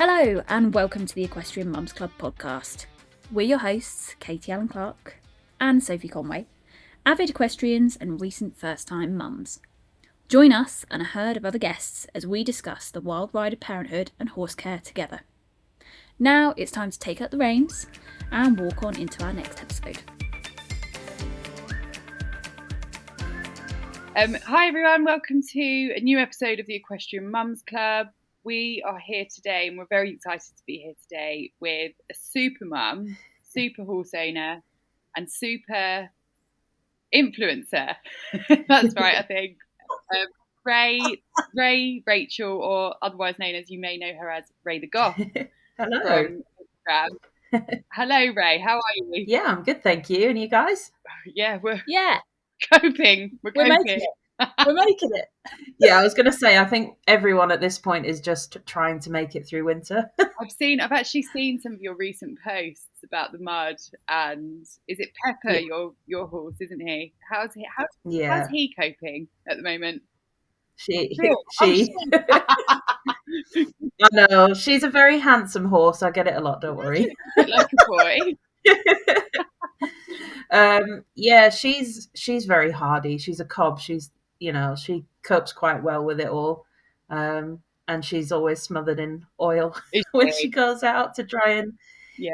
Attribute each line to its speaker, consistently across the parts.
Speaker 1: Hello and welcome to the Equestrian Mums Club podcast. We're your hosts, Katie Allen Clark and Sophie Conway, avid equestrians and recent first-time mums. Join us and a herd of other guests as we discuss the wild ride of parenthood and horse care together. Now it's time to take up the reins and walk on into our next episode.
Speaker 2: Hi everyone, welcome to a new episode of the Equestrian Mums Club. We are here today and we're very excited to be here today with a super mum, super horse owner and super influencer. That's right, I think. Rachael, or otherwise known as, you may know her as Ray the Goth.
Speaker 3: Hello.
Speaker 2: From Instagram. Hello Ray, how are you?
Speaker 3: Yeah, I'm good, thank you. And you guys?
Speaker 2: Yeah, we're
Speaker 1: Yeah,
Speaker 2: coping. We're
Speaker 1: making it. We're making it.
Speaker 3: Yeah, I was going to say, I think everyone at this point is just trying to make it through winter.
Speaker 2: I've actually seen some of your recent posts about the mud, and is it Pepper, your horse, isn't he? How's he coping at the moment?
Speaker 3: She. I know, she's a very handsome horse. I get it a lot, don't worry.
Speaker 2: Like a boy.
Speaker 3: Yeah, she's very hardy. She's a cob. She copes quite well with it all. And she's always smothered in oil when she goes out to try and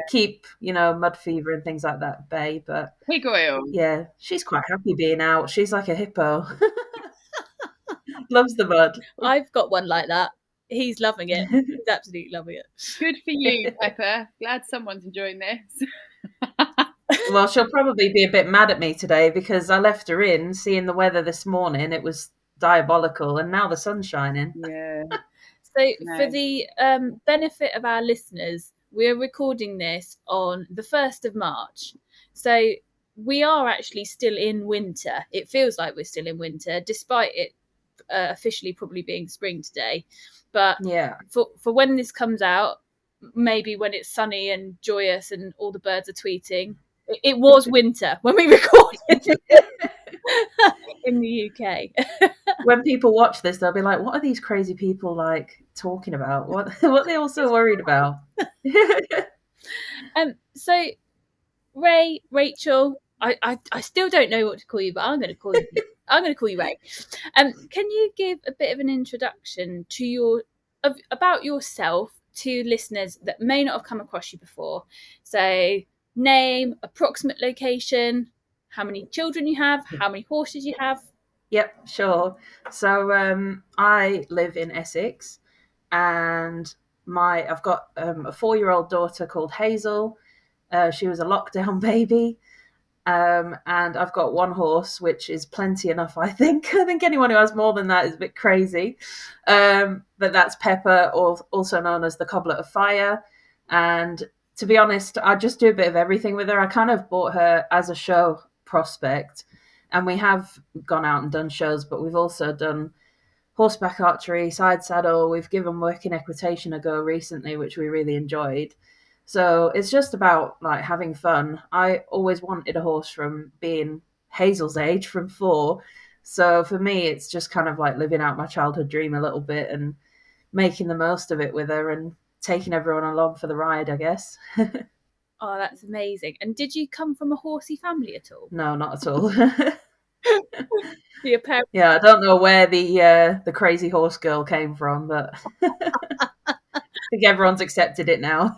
Speaker 3: keep, mud fever and things like that at bay. But
Speaker 2: pig oil.
Speaker 3: Yeah, she's quite happy being out. She's like a hippo. Loves the mud.
Speaker 1: I've got one like that. He's loving it. He's absolutely loving it.
Speaker 2: Good for you, Pepper. Glad someone's enjoying this.
Speaker 3: Well, she'll probably be a bit mad at me today because I left her in, seeing the weather this morning. It was diabolical, and now the sun's shining.
Speaker 2: Yeah.
Speaker 1: So for the benefit of our listeners, we're recording this on the 1st of March. So we are actually still in winter. It feels like we're still in winter, despite it officially probably being spring today. But
Speaker 3: yeah,
Speaker 1: for when this comes out, maybe when it's sunny and joyous and all the birds are tweeting, it was winter when we recorded in the UK.
Speaker 3: When people watch this, they'll be like, what are these crazy people like talking about? What are they all so worried about?
Speaker 1: So Ray, Rachael, I still don't know what to call you, but I'm going to call you Ray. Can you give a bit of an introduction to about yourself to listeners that may not have come across you before? So name, approximate location, how many children you have, how many horses you have.
Speaker 3: Yep, sure. So I live in Essex, and I've got a 4-year-old daughter called Hazel. She was a lockdown baby. And I've got one horse, which is plenty enough, I think. I think anyone who has more than that is a bit crazy. But that's Pepper, also known as the Coblet of Fire. And to be honest, I just do a bit of everything with her. I kind of bought her as a show prospect. And we have gone out and done shows, but we've also done horseback archery, side saddle. We've given working equitation a go recently, which we really enjoyed. So it's just about like having fun. I always wanted a horse from being Hazel's age, from 4. So for me, it's just kind of like living out my childhood dream a little bit and making the most of it with her and taking everyone along for the ride, I guess.
Speaker 1: Oh, that's amazing. And did you come from a horsey family at all?
Speaker 3: No, not at all.
Speaker 1: Your parents?
Speaker 3: Yeah, I don't know where the crazy horse girl came from, but I think everyone's accepted it now.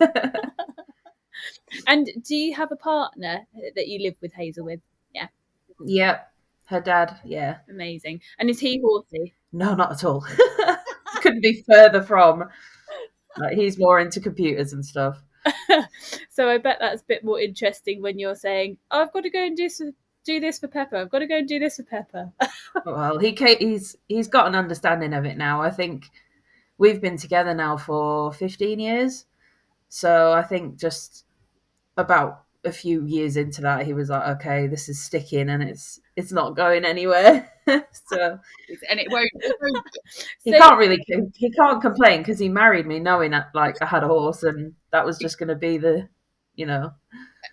Speaker 1: And do you have a partner that you live with Hazel with? Yeah.
Speaker 3: Yep, her dad, yeah.
Speaker 1: Amazing. And is he horsey?
Speaker 3: No, not at all. Couldn't be further from. Like, he's more into computers and stuff.
Speaker 1: So I bet that's a bit more interesting when you're saying, oh, I've got to go and do this for Pepper. I've got to go and do this for Pepper.
Speaker 3: Well, he's got an understanding of it now. I think we've been together now for 15 years. So I think just about a few years into that, he was like, okay, this is sticking and it's not going anywhere. So,
Speaker 2: and it won't.
Speaker 3: He can't complain because he married me knowing that like I had a horse and that was just going to be the,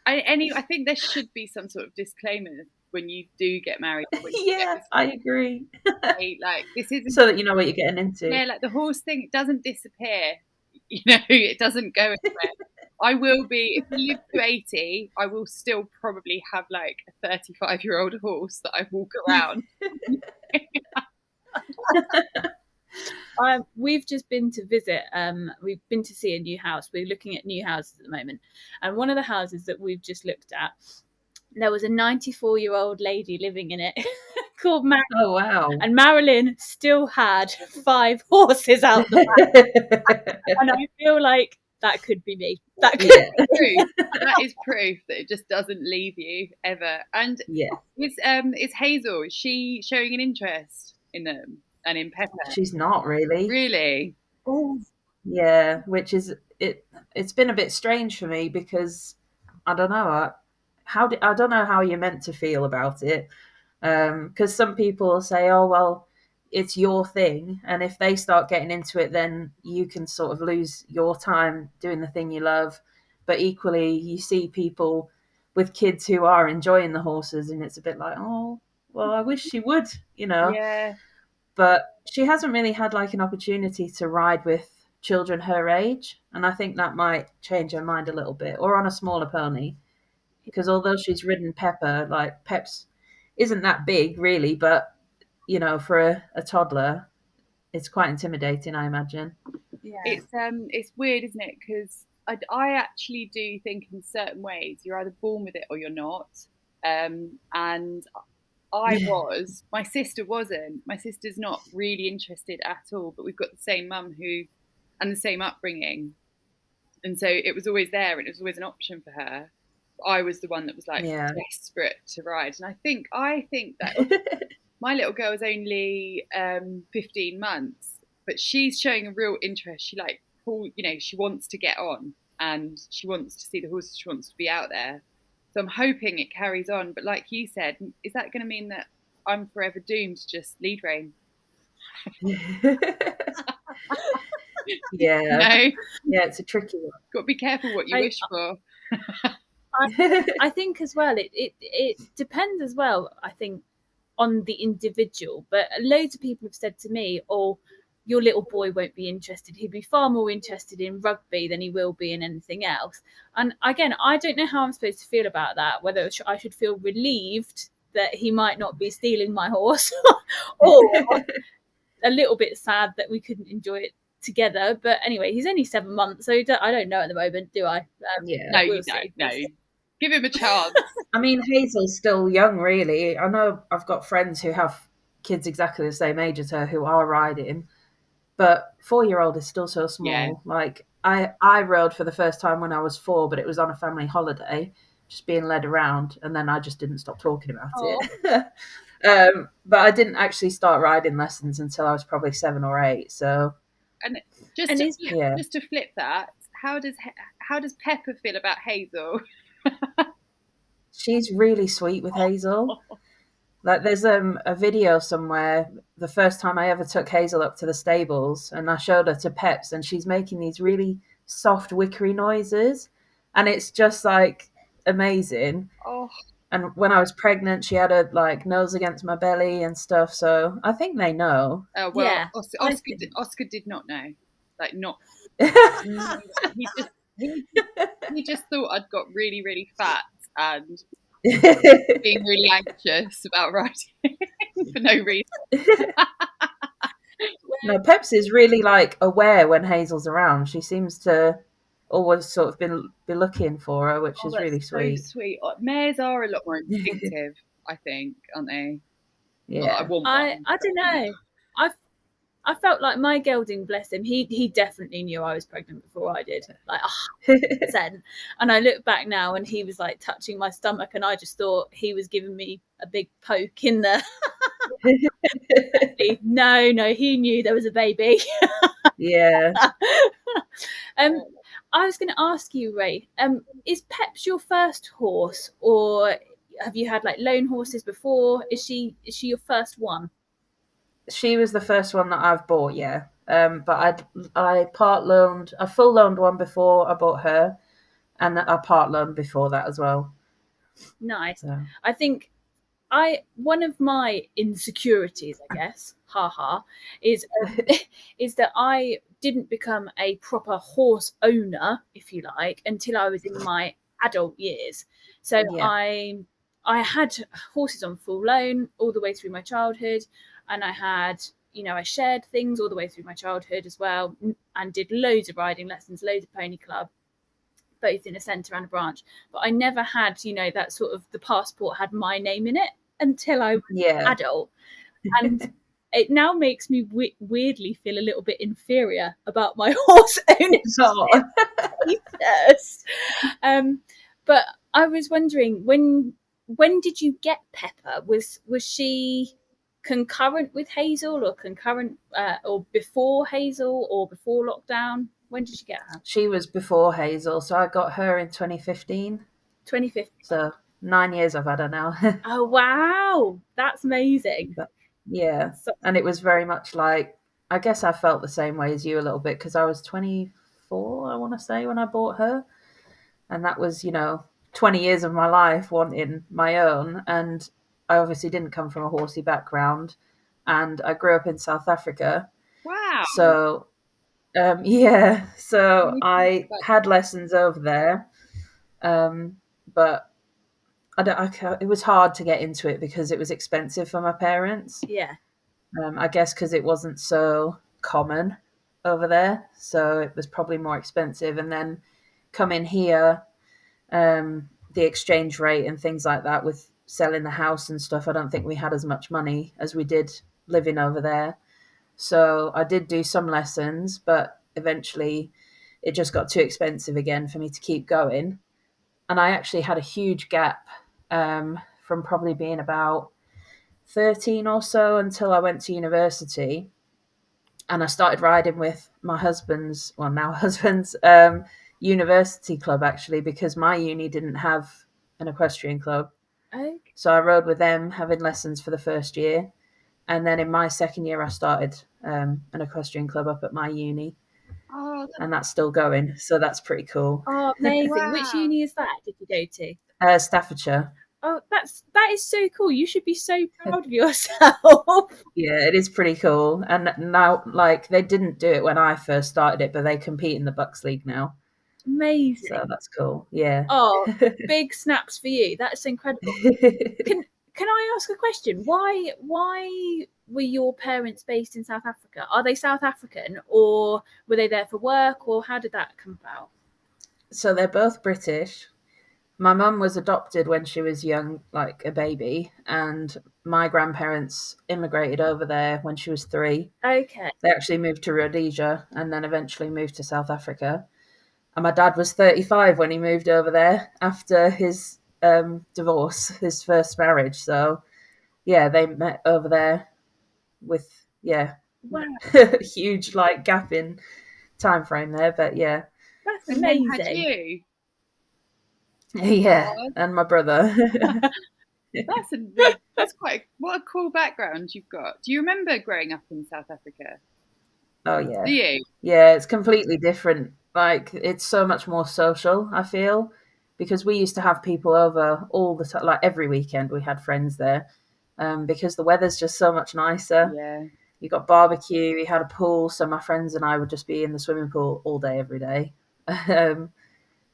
Speaker 2: I think there should be some sort of disclaimer when you do get married.
Speaker 3: I agree.
Speaker 2: Like, this isn't
Speaker 3: so that you know what you're getting into.
Speaker 2: Yeah, like the horse thing, it doesn't disappear. It doesn't go anywhere. I will be, if we live to 80, I will still probably have like a 35-year-old horse that I walk around.
Speaker 1: We've just been to visit. We've been to see a new house. We're looking at new houses at the moment, and one of the houses that we've just looked at, there was a 94-year-old lady living in it called Marilyn.
Speaker 3: Oh wow!
Speaker 1: And Marilyn still had 5 horses out the back, and I feel like that could be me. That could
Speaker 3: Yeah.
Speaker 2: That is proof that it just doesn't leave you ever. And
Speaker 3: Yeah,
Speaker 2: is Hazel, is she showing an interest in them and in Pepper?
Speaker 3: she's not really.
Speaker 2: Really?
Speaker 1: Oh,
Speaker 3: Yeah, which is it. It's been a bit strange for me because I don't know I don't know how you're meant to feel about it. Because some people say, "Oh well, it's your thing," and if they start getting into it, then you can sort of lose your time doing the thing you love. But equally, you see people with kids who are enjoying the horses, and it's a bit like, "Oh, well, I wish she would," you know.
Speaker 2: Yeah.
Speaker 3: But she hasn't really had like an opportunity to ride with children her age, and I think that might change her mind a little bit, or on a smaller pony, because although she's ridden Pepper, like Pep's isn't that big really, but for a toddler, it's quite intimidating, I imagine.
Speaker 1: yeah.
Speaker 2: It's weird, isn't it? Because I actually do think in certain ways you're either born with it or you're not. And my sister wasn't. My sister's not really interested at all, but we've got the same mum and the same upbringing. And so it was always there and it was always an option for her. I was the one that was like
Speaker 3: Yeah.
Speaker 2: desperate to ride. And I think that my little girl is only 15 months, but she's showing a real interest. She she wants to get on and she wants to see the horses. She wants to be out there. So I'm hoping it carries on. But like you said, is that going to mean that I'm forever doomed to just lead rein?
Speaker 3: Yeah.
Speaker 2: No.
Speaker 3: Yeah, it's a tricky one.
Speaker 2: Got to be careful what you wish for.
Speaker 1: I think as well, it depends as well, I think, on the individual. But loads of people have said to me, "Oh, your little boy won't be interested. He'd be far more interested in rugby than he will be in anything else." And again, I don't know how I'm supposed to feel about that, whether I should feel relieved that he might not be stealing my horse or a little bit sad that we couldn't enjoy it together. But anyway, he's only 7 months, so I don't know at the moment, do I?
Speaker 3: Yeah.
Speaker 2: No, you don't. No. Give him a chance.
Speaker 3: I mean, Hazel's still young, really. I know I've got friends who have kids exactly the same age as her who are riding, but 4-year-old is still so small.
Speaker 2: Yeah.
Speaker 3: Like I rode for the first time when I was 4, but it was on a family holiday, just being led around, and then I just didn't stop talking about it. But I didn't actually start riding lessons until I was probably 7 or 8. So,
Speaker 2: and just to flip that, how does Pepper feel about Hazel?
Speaker 3: She's really sweet with Hazel. Like there's a video somewhere, the first time I ever took Hazel up to the stables and I showed her to Peps, and she's making these really soft wickery noises, and it's just like amazing.
Speaker 2: Oh.
Speaker 3: And when I was pregnant, she had her like nose against my belly and stuff, so I think they know.
Speaker 2: Oh well, yeah. Oscar did not know. Like not he just thought I'd got really, really fat and being really anxious about riding for no reason.
Speaker 3: No, Peps is really like aware when Hazel's around. She seems to always sort of be looking for her, which is really sweet.
Speaker 2: So sweet. Mares are a lot more instinctive, I think, aren't they?
Speaker 3: Yeah.
Speaker 2: Well,
Speaker 1: I don't know. I felt like my gelding, bless him, he definitely knew I was pregnant before I did, like 100%. And I look back now and he was like touching my stomach and I just thought he was giving me a big poke in the no, he knew there was a baby.
Speaker 3: Yeah.
Speaker 1: I was going to ask you, Ray, is Peps your first horse, or have you had like loan horses before? Is she your first one?
Speaker 3: She was the first one that I've bought, yeah. But I full loaned one before I bought her, and I part loaned before that as well.
Speaker 1: Nice. So. I think one of my insecurities, I guess, is is that I didn't become a proper horse owner, if you like, until I was in my adult years. So
Speaker 3: Yeah.
Speaker 1: I had horses on full loan all the way through my childhood, and I had, I shared things all the way through my childhood as well, and did loads of riding lessons, loads of pony club, both in a centre and a branch. But I never had, that sort of, the passport had my name in it until I was
Speaker 3: Yeah.
Speaker 1: adult. And it now makes me weirdly feel a little bit inferior about my horse ownership status. But I was wondering, when did you get Pepper? Was she concurrent with Hazel, or concurrent, or before Hazel, or before lockdown? When did you get her?
Speaker 3: She was before Hazel, so I got her in 2015.
Speaker 1: 2015.
Speaker 3: So 9 years I've had her now.
Speaker 1: Oh wow, that's amazing.
Speaker 3: But, yeah, and it was very much like, I guess I felt the same way as you a little bit, because I was 24, I want to say, when I bought her, and that was 20 years of my life wanting my own. And I obviously didn't come from a horsey background, and I grew up in South Africa.
Speaker 2: Wow.
Speaker 3: So yeah, so I had lessons over there, but it was hard to get into it because it was expensive for my parents.
Speaker 1: Yeah.
Speaker 3: I guess because it wasn't so common over there, so it was probably more expensive. And then coming here, the exchange rate and things like that, with selling the house and stuff, I don't think we had as much money as we did living over there. So I did do some lessons, but eventually it just got too expensive again for me to keep going. And I actually had a huge gap from probably being about 13 or so until I went to university. And I started riding with my husband's, well, now husband's, university club, actually, because my uni didn't have an equestrian club.
Speaker 1: Okay.
Speaker 3: So I rode with them, having lessons for the first year. And then in my second year, I started an equestrian club up at my uni.
Speaker 2: Oh,
Speaker 3: and that's still going. So that's pretty cool.
Speaker 1: Oh, amazing.
Speaker 2: Wow.
Speaker 1: Which uni is that? Did you go to?
Speaker 3: Staffordshire.
Speaker 1: Oh, that is so cool. You should be so proud of yourself.
Speaker 3: Yeah, it is pretty cool. And now, like, they didn't do it when I first started it, but they compete in the Bucks League now.
Speaker 1: Amazing.
Speaker 3: So that's cool. Yeah.
Speaker 1: Oh, big snaps for you. That's incredible. Can I ask a question? Why were your parents based in South Africa? Are they South African, or were they there for work, or how did that come about?
Speaker 3: So they're both British. My mum was adopted when she was young, like a baby, and my grandparents immigrated over there when she was 3.
Speaker 1: Okay.
Speaker 3: They actually moved to Rhodesia and then eventually moved to South Africa. And my dad was 35 when he moved over there after his divorce, his first marriage. So, yeah, they met over there with,
Speaker 1: Wow.
Speaker 3: huge, like, gap in time frame there. But, yeah.
Speaker 1: That's
Speaker 2: And then
Speaker 1: amazing.
Speaker 2: had you.
Speaker 3: Yeah, and my brother.
Speaker 2: That's what a cool background you've got. Do you remember growing up in South Africa?
Speaker 3: Oh, yeah.
Speaker 2: Do you?
Speaker 3: Yeah, it's completely different. Like, it's so much more social, I feel, because we used to have people over all the time. Like, every weekend we had friends there, because the weather's just so much nicer.
Speaker 2: Yeah.
Speaker 3: You got barbecue, we had a pool, so my friends and I would just be in the swimming pool all day, every day.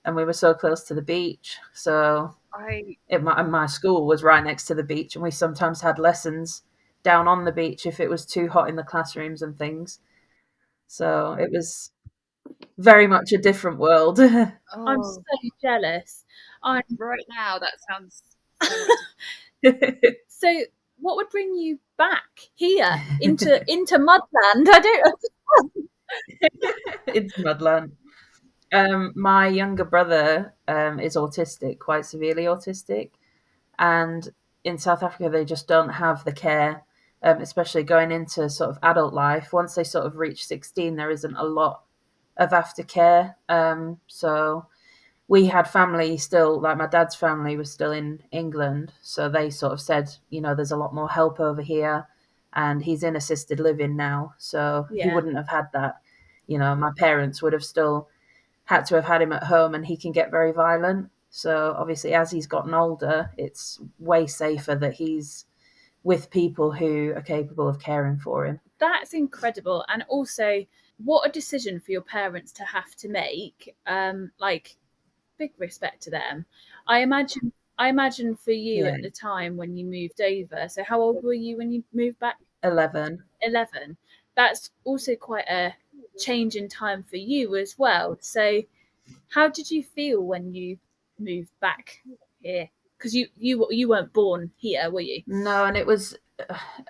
Speaker 3: And we were so close to the beach. So my school was right next to the beach, and we sometimes had lessons down on the beach if it was too hot in the classrooms and things. So it was very much a different world.
Speaker 1: I'm so jealous.
Speaker 2: Right now, that sounds
Speaker 1: So what would bring you back here into Mudland? I don't
Speaker 3: Into Mudland. My younger brother is autistic, quite severely autistic. And in South Africa, they just don't have the care, especially going into sort of adult life. Once they sort of reach 16, there isn't a lot of aftercare. So we had family still, like my dad's family was still in England. So they sort of said, there's a lot more help over here. And he's in assisted living now. So he wouldn't have had that. My parents would have still had to have had him at home, and he can get very violent. So obviously, as he's gotten older, it's way safer that he's with people who are capable of caring for him.
Speaker 1: That's incredible. And also, what a decision for your parents to have to make. Like, big respect to them. I imagine for you
Speaker 3: Yeah.
Speaker 1: at the time when you moved over. So how old were you when you moved back?
Speaker 3: 11.
Speaker 1: 11. That's also quite a change in time for you as well. So how did you feel when you moved back here? Because you weren't born here, were you?
Speaker 3: No, and it was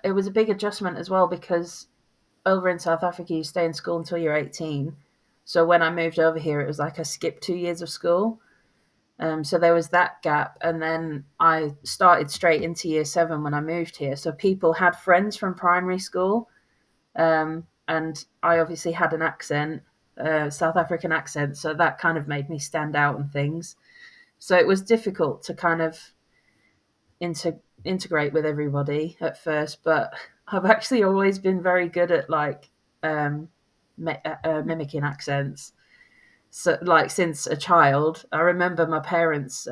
Speaker 3: a big adjustment as well, because over in South Africa you stay in school until you're 18. So when I moved over here, it was like I skipped 2 years of school. So there was that gap, and then I started straight into year 7 when I moved here. So people had friends from primary school, and I obviously had an accent, South African accent, so that kind of made me stand out and things. So it was difficult to kind of integrate with everybody at first, but I've actually always been very good at like mimicking accents. So like since a child, I remember my parents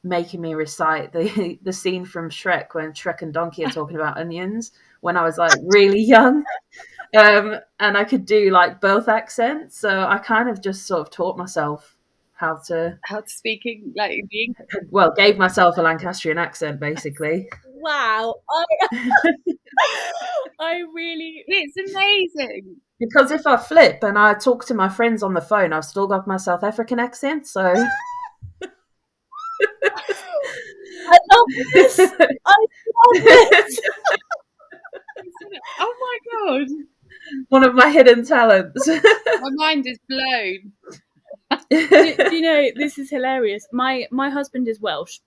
Speaker 3: making me recite the scene from Shrek when Shrek and Donkey are talking about onions when I was like really young. And I could do like both accents, so I kind of just sort of taught myself how to
Speaker 2: speaking like being.
Speaker 3: well, gave myself a Lancastrian accent basically.
Speaker 1: Wow. I really
Speaker 2: It's amazing.
Speaker 3: Because if I flip and I talk to my friends on the phone, I've still got my South African accent, so
Speaker 1: I love this. I love this.
Speaker 2: Oh my god,
Speaker 3: one of my hidden talents.
Speaker 2: my mind is blown.
Speaker 1: Do you know, this is hilarious. My husband is Welsh,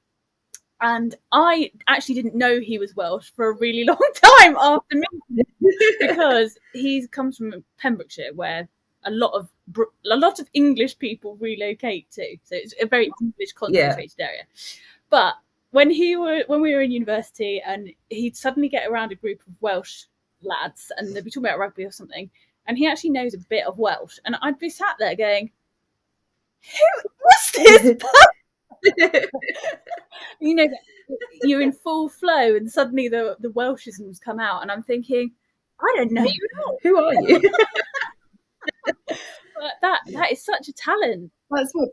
Speaker 1: and I actually didn't know he was Welsh for a really long time after me, because he comes from Pembrokeshire, where a lot of English people relocate to. So it's a very English concentrated area. But when we were in university, and he'd suddenly get around a group of Welsh lads, and they'd be talking about rugby or something, and he actually knows a bit of Welsh, and I'd be sat there going, "What's this?" You know, you're in full flow, and suddenly the Welshisms come out, and I'm thinking, I don't know you at all.
Speaker 3: Who are you?
Speaker 1: But that is such a talent.
Speaker 2: That's what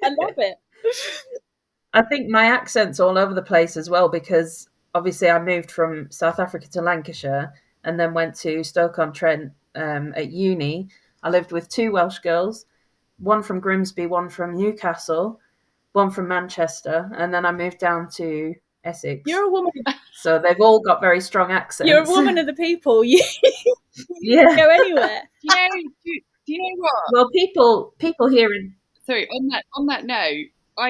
Speaker 1: I love it.
Speaker 3: I think my accent's all over the place as well, because obviously I moved from South Africa to Lancashire and then went to Stoke-on-Trent at uni. I lived with 2 Welsh girls, one from Grimsby, one from Newcastle, one from Manchester, and then I moved down to Essex.
Speaker 1: You're a woman.
Speaker 3: So they've all got very strong accents.
Speaker 1: You're a woman of the people. You
Speaker 3: Yeah.
Speaker 1: go anywhere.
Speaker 2: do you know what?
Speaker 3: Well, people here in
Speaker 2: Sorry, on that note,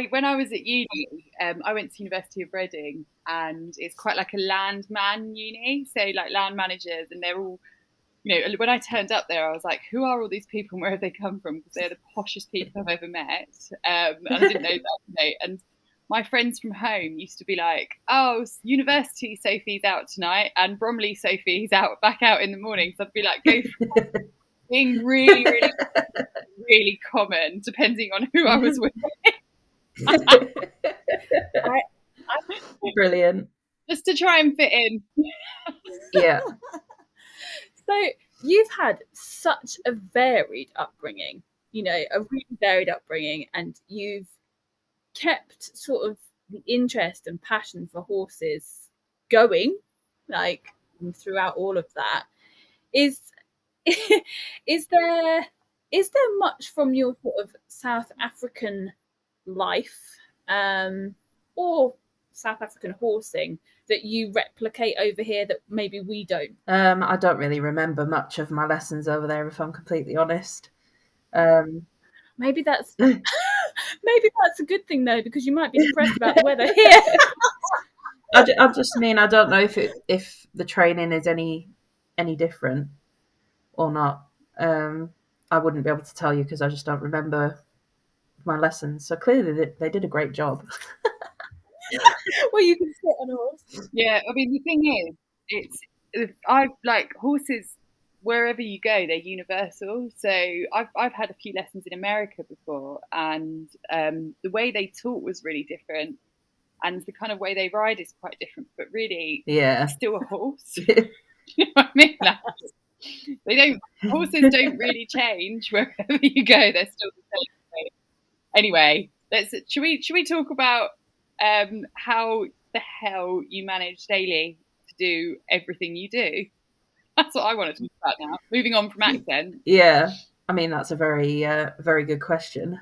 Speaker 2: when I was at uni, I went to University of Reading, and it's quite like a landman uni, so like land managers, and they're all, you know, when I turned up there, I was like, who are all these people and where have they come from? Because they're the poshest people I've ever met. And I didn't know that, you know. And my friends from home used to be like, oh, university Sophie's out tonight, and Bromley Sophie's back out in the morning. So I'd be like, go for being really, really, really common, depending on who I was with.
Speaker 3: Brilliant.
Speaker 2: Just to try and fit in.
Speaker 3: Yeah.
Speaker 1: So you've had such a varied upbringing, you know, a really varied upbringing, and you've kept sort of the interest and passion for horses going, like throughout all of that. Is is there much from your sort of South African life, or South African horsing, that you replicate over here that maybe we don't?
Speaker 3: I don't really remember much of my lessons over there, if I'm completely honest.
Speaker 1: Maybe that's maybe that's a good thing though, because you might be depressed about the weather here.
Speaker 3: I just mean I don't know if the training is any different or not. I wouldn't be able to tell you because I just don't remember my lessons. So clearly they did a great job.
Speaker 1: Well, you can sit on a horse.
Speaker 2: Yeah, I mean the thing is, I like horses wherever you go, they're universal. So I've had a few lessons in America before, and the way they talk was really different, and the kind of way they ride is quite different. But really,
Speaker 3: Yeah.
Speaker 2: it's still a horse. You know what I mean? Like, horses don't really change wherever you go. They're still the same. Anyway, should we talk about how the hell you manage daily to do everything you do? That's what I want to talk about now. Moving on from accent.
Speaker 3: Yeah. I mean, that's a very good question.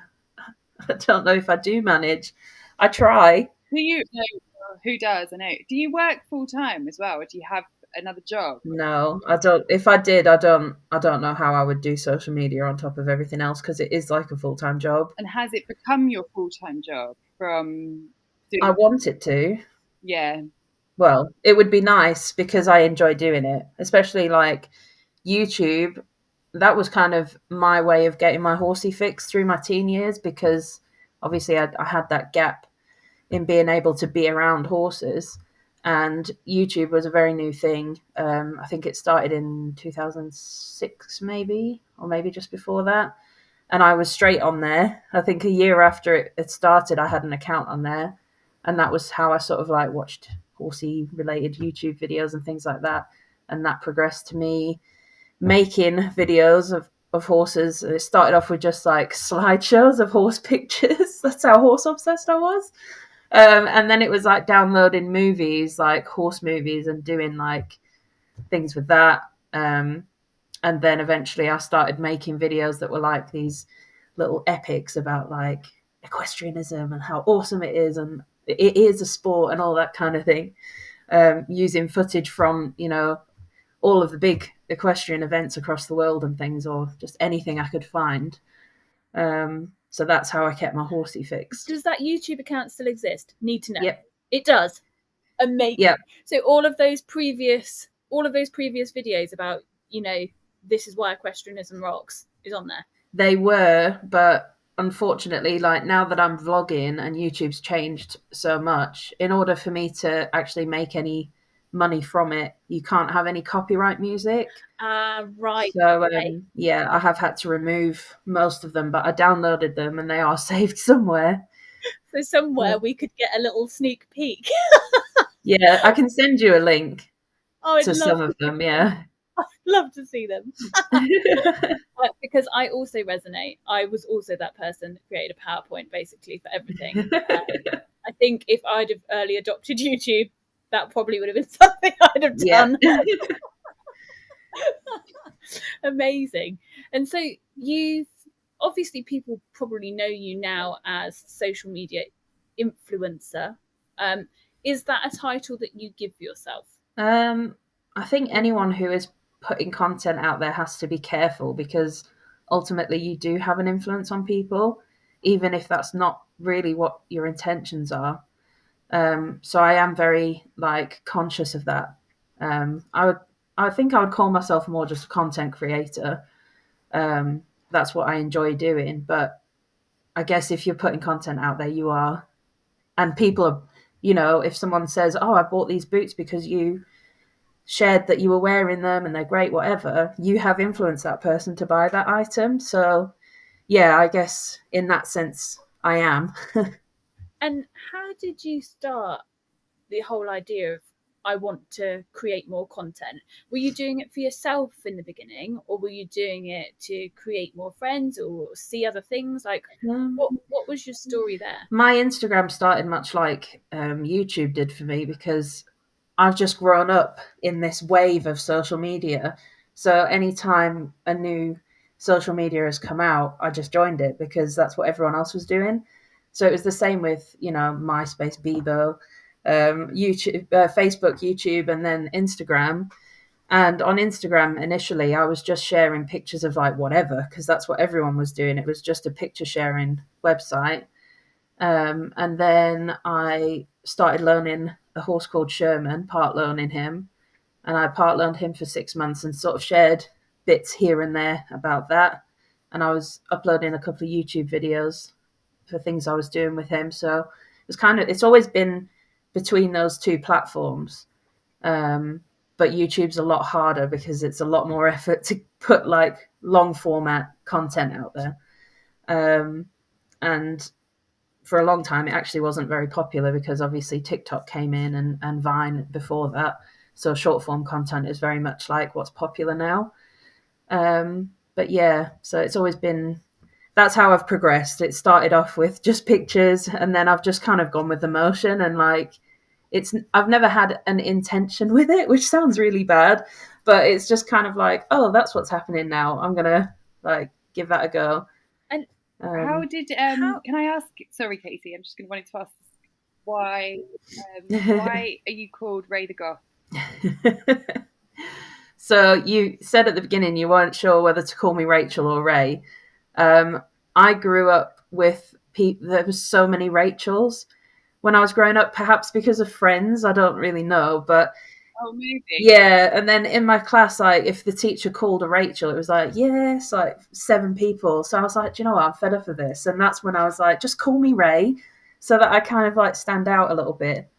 Speaker 3: I don't know if I do manage. I try.
Speaker 2: Who does? I know. Do you work full time as well, or do you have another job?
Speaker 3: No, I don't. If I did, I don't know how I would do social media on top of everything else, because it is like a full-time job.
Speaker 2: And has it become your full time job from
Speaker 3: I
Speaker 2: doing?
Speaker 3: want it to.
Speaker 2: Yeah.
Speaker 3: Well, it would be nice because I enjoy doing it, especially like YouTube. That was kind of my way of getting my horsey fix through my teen years, because obviously I had that gap in being able to be around horses. And YouTube was a very new thing. I think it started in 2006, maybe, or maybe just before that. And I was straight on there. I think a year after it started, I had an account on there. And that was how I sort of like watched horsey related YouTube videos and things like that. And that progressed to me making videos of horses. It started off with just like slideshows of horse pictures. That's how horse obsessed I was. And then it was like downloading movies, like horse movies, and doing like things with that. And then eventually I started making videos that were like these little epics about like equestrianism and how awesome it is, and it is a sport and all that kind of thing. Using footage from, all of the big equestrian events across the world and things, or just anything I could find. So that's how I kept my horsey fixed.
Speaker 1: Does that YouTube account still exist? Need to know.
Speaker 3: Yep.
Speaker 1: It does. Amazing.
Speaker 3: Yep.
Speaker 1: So all of those previous videos about, this is why equestrianism rocks is on there.
Speaker 3: They were, but unfortunately, like now that I'm vlogging and YouTube's changed so much, in order for me to actually make any money from it, you can't have any copyright music.
Speaker 1: Right.
Speaker 3: So yeah, I have had to remove most of them, but I downloaded them and they are saved somewhere.
Speaker 1: So somewhere we could get a little sneak peek.
Speaker 3: Yeah, I can send you a link
Speaker 1: to
Speaker 3: some of them. Yeah,
Speaker 1: I'd love to see them. Because I also resonate. I was also that person that created a PowerPoint basically for everything. I think if I'd have early adopted YouTube, that probably would have been something I'd have done. Yeah. Amazing. And so you've obviously, people probably know you now as social media influencer. Is that a title that you give yourself?
Speaker 3: I think anyone who is putting content out there has to be careful, because ultimately you do have an influence on people, even if that's not really what your intentions are. So I am very like conscious of that. I think I would call myself more just a content creator. That's what I enjoy doing. But I guess if you're putting content out there, you are, and people are, if someone says, "Oh, I bought these boots because you shared that you were wearing them and they're great," whatever, you have influenced that person to buy that item. So yeah, I guess in that sense I am.
Speaker 1: And how did you start the whole idea of, I want to create more content? Were you doing it for yourself in the beginning, or were you doing it to create more friends or see other things? Like, what was your story there?
Speaker 3: My Instagram started much like YouTube did for me, because I've just grown up in this wave of social media. So anytime a new social media has come out, I just joined it because that's what everyone else was doing. So it was the same with, MySpace, Bebo, YouTube, Facebook, YouTube, and then Instagram. And on Instagram, initially, I was just sharing pictures of like whatever, because that's what everyone was doing. It was just a picture sharing website. And then I started learning a horse called Sherman, part loaning him. And I part loaned him for 6 months and sort of shared bits here and there about that. And I was uploading a couple of YouTube videos for things I was doing with him. So it's always been between those two platforms. but YouTube's a lot harder because it's a lot more effort to put like long format content out there. And for a long time, it actually wasn't very popular because obviously TikTok came in and Vine before that. So short form content is very much like what's popular now. But yeah, so it's always been, that's how I've progressed. It started off with just pictures, and then I've just kind of gone with the motion, and like I've never had an intention with it, which sounds really bad, but it's just kind of like, oh, that's what's happening now. I'm gonna like give that a go.
Speaker 1: And
Speaker 2: how did can I ask? Sorry, Casey, I'm just going to wanted to ask why are you called Ray the Goth?
Speaker 3: So you said at the beginning you weren't sure whether to call me Rachel or Ray. I grew up with people. There was so many Rachels when I was growing up, perhaps because of friends. I don't really know, but
Speaker 2: oh, maybe.
Speaker 3: Yeah, and then in my class, like if the teacher called a Rachel, it was like yes, like 7 people. So I was like, do you know what? I'm fed up of this, and that's when I was like, just call me Ray, so that I kind of like stand out a little bit.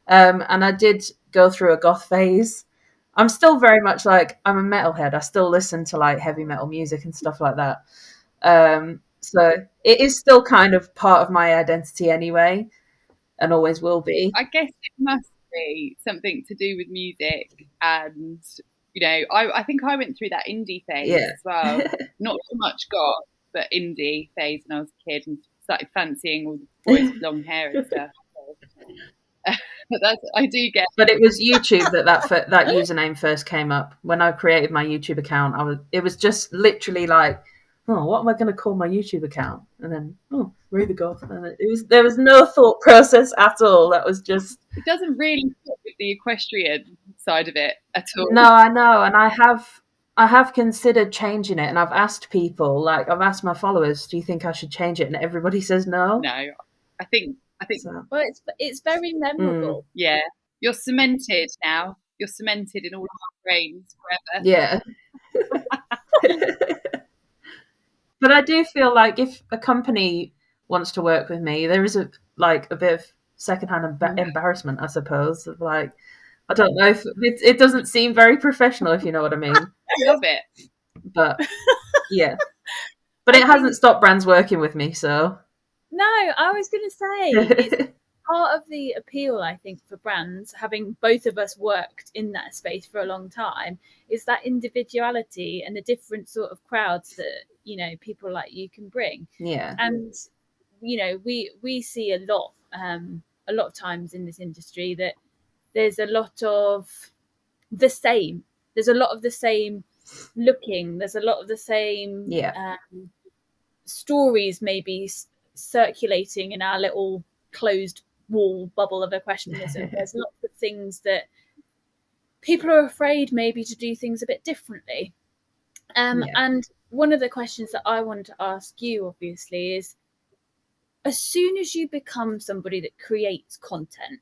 Speaker 3: And I did go through a goth phase. I'm still very much like I'm a metalhead. I still listen to like heavy metal music and stuff like that. So it is still kind of part of my identity anyway, and always will be.
Speaker 2: I guess it must be something to do with music, and I think I went through that indie phase as well. Not so much goth, but indie phase when I was a kid and started fancying all the boys with long hair and stuff. But I do get.
Speaker 3: But it was YouTube that username first came up when I created my YouTube account. It was just literally like, oh, what am I going to call my YouTube account? And then, oh, Ray the Goth. And there was no thought process at all. That was just.
Speaker 2: It doesn't really fit with the equestrian side of it at all.
Speaker 3: No, I know, and I have considered changing it, and I've asked people, like I've asked my followers, do you think I should change it? And everybody says no.
Speaker 2: No, I think.
Speaker 3: So.
Speaker 1: Well, it's very memorable.
Speaker 2: Yeah, you're cemented now. You're cemented in all of our brains forever.
Speaker 3: Yeah. But I do feel like if a company wants to work with me, there is a bit of secondhand embarrassment, I suppose. Of like, I don't know if it doesn't seem very professional, if you know what I mean.
Speaker 2: I love it.
Speaker 3: But yeah, but it hasn't stopped brands working with me. So
Speaker 1: no, I was going to say it's part of the appeal, I think, for brands, having both of us worked in that space for a long time, is that individuality and the different sort of crowds that people like you can bring.
Speaker 3: Yeah,
Speaker 1: and we see a lot of times in this industry that there's a lot of the same. There's a lot of the same looking. There's a lot of the same stories maybe circulating in our little closed wall bubble of equestrianism. There's lots of things that people are afraid maybe to do things a bit differently. And one of the questions that I wanted to ask you, obviously, is as soon as you become somebody that creates content,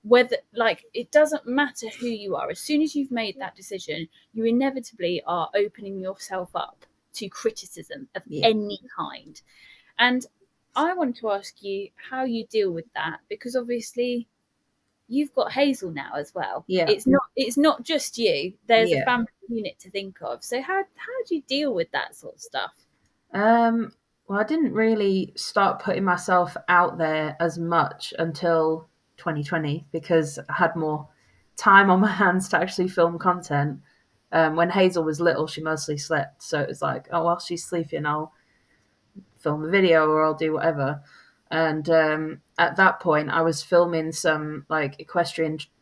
Speaker 1: whether like it doesn't matter who you are, as soon as you've made that decision, you inevitably are opening yourself up to criticism of any kind. And I want to ask you how you deal with that, because obviously you've got Hazel now as well.
Speaker 3: Yeah,
Speaker 1: it's not just you. There's a family unit to think of. So how do you deal with that sort of stuff?
Speaker 3: Well, I didn't really start putting myself out there as much until 2020 because I had more time on my hands to actually film content. When Hazel was little, she mostly slept, so it was like, oh, while she's sleeping, I'll film a video or I'll do whatever. And at that point, I was filming some like